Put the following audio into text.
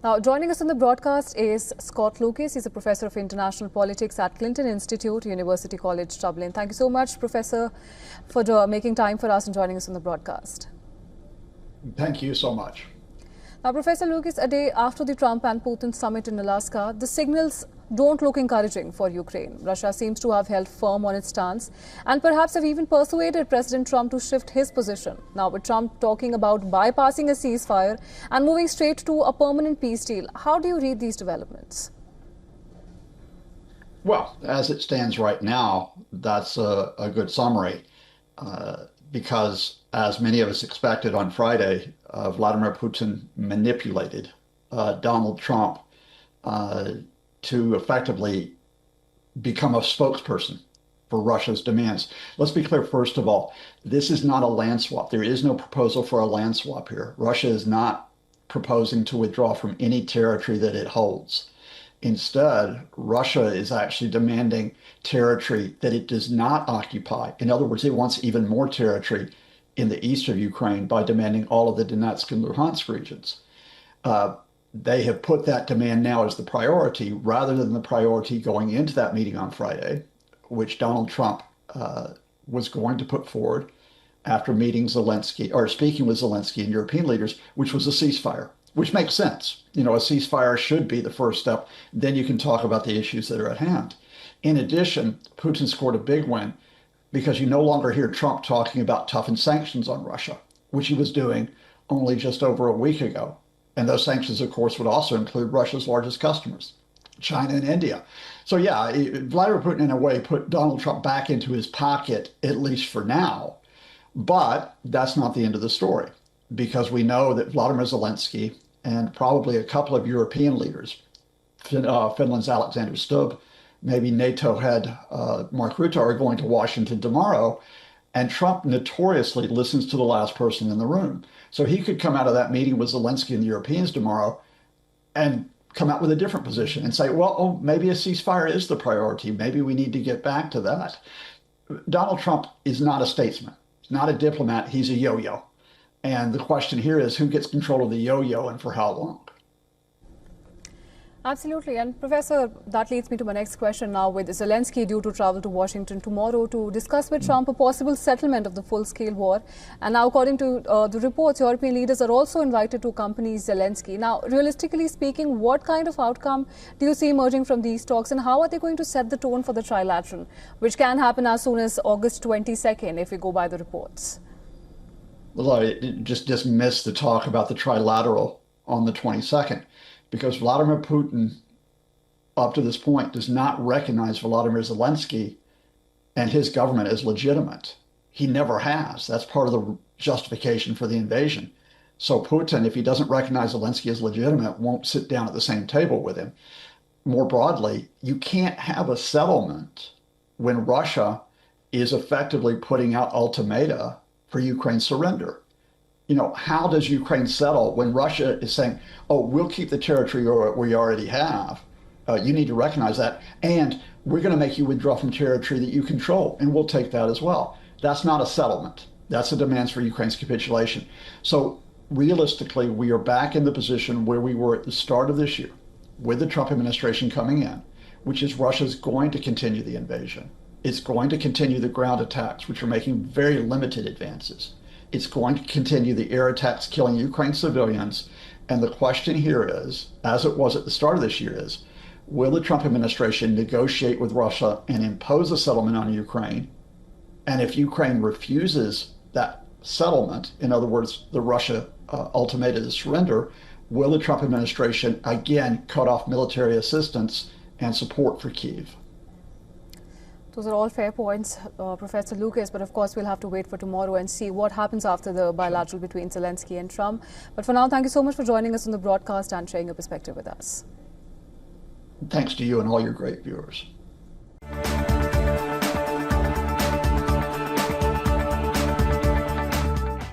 Now, joining us on the broadcast is Scott Lucas. He's a professor of international politics at Clinton Institute, University College Dublin. Thank you so much, Professor, for making time for us and joining us on the broadcast. Thank you so much. Now, Professor Lucas, a day after the Trump and Putin summit in Alaska, the signals don't look encouraging for Ukraine. Russia seems to have held firm on its stance and perhaps have even persuaded President Trump to shift his position. Now, with Trump talking about bypassing a ceasefire and moving straight to a permanent peace deal, how do you read these developments? Well, as it stands right now, that's a good summary because, as many of us expected on Friday, Vladimir Putin manipulated Donald Trump to effectively become a spokesperson for Russia's demands. Let's be clear, first of all, this is not a land swap. There is no proposal for a land swap here. Russia is not proposing to withdraw from any territory that it holds. Instead, Russia is actually demanding territory that it does not occupy. In other words, it wants even more territory in the east of Ukraine by demanding all of the Donetsk and Luhansk regions. They have put that demand now as the priority rather than the priority going into that meeting on Friday, which Donald Trump was going to put forward after meeting Zelensky or speaking with Zelensky and European leaders, which was a ceasefire, which makes sense. You know, a ceasefire should be the first step. Then you can talk about the issues that are at hand. In addition, Putin scored a big win because you no longer hear Trump talking about toughened sanctions on Russia, which he was doing only just over a week ago. And those sanctions, of course, would also include Russia's largest customers, China and India. So yeah, Vladimir Putin, in a way, put Donald Trump back into his pocket, at least for now. But that's not the end of the story, because we know that Volodymyr Zelensky and probably a couple of European leaders, Finland's Alexander Stubb, maybe NATO head Mark Rutte, are going to Washington tomorrow. And Trump notoriously listens to the last person in the room. So he could come out of that meeting with Zelensky and the Europeans tomorrow and come out with a different position and say, well, maybe a ceasefire is the priority. Maybe we need to get back to that. Donald Trump is not a statesman. He's not a diplomat. He's a yo-yo. And the question here is who gets control of the yo-yo and for how long? Absolutely. And Professor, that leads me to my next question now, with Zelensky due to travel to Washington tomorrow to discuss with Trump a possible settlement of the full-scale war. And now, according to the reports, European leaders are also invited to accompany Zelensky. Now, realistically speaking, what kind of outcome do you see emerging from these talks, and how are they going to set the tone for the trilateral, which can happen as soon as August 22nd, if we go by the reports? Well, I just dismissed the talk about the trilateral on the 22nd. Because Vladimir Putin, up to this point, does not recognize Volodymyr Zelensky and his government as legitimate. He never has. That's part of the justification for the invasion. So Putin, if he doesn't recognize Zelensky as legitimate, won't sit down at the same table with him. More broadly, you can't have a settlement when Russia is effectively putting out ultimata for Ukraine's surrender. You know, how does Ukraine settle when Russia is saying, oh, we'll keep the territory we already have. You need to recognize that. And we're going to make you withdraw from territory that you control, and we'll take that as well. That's not a settlement. That's a demand for Ukraine's capitulation. So realistically, we are back in the position where we were at the start of this year with the Trump administration coming in, which is Russia's going to continue the invasion. It's going to continue the ground attacks, which are making very limited advances. It's going to continue the air attacks killing Ukraine civilians. And the question here is, as it was at the start of this year, is will the Trump administration negotiate with Russia and impose a settlement on Ukraine? And if Ukraine refuses that settlement, in other words, the Russia ultimatum to surrender, will the Trump administration again cut off military assistance and support for Kyiv? Those are all fair points, Professor Lucas, but of course we'll have to wait for tomorrow and see what happens after the bilateral between Zelensky and Trump. But for now, thank you so much for joining us on the broadcast and sharing your perspective with us. Thanks to you and all your great viewers.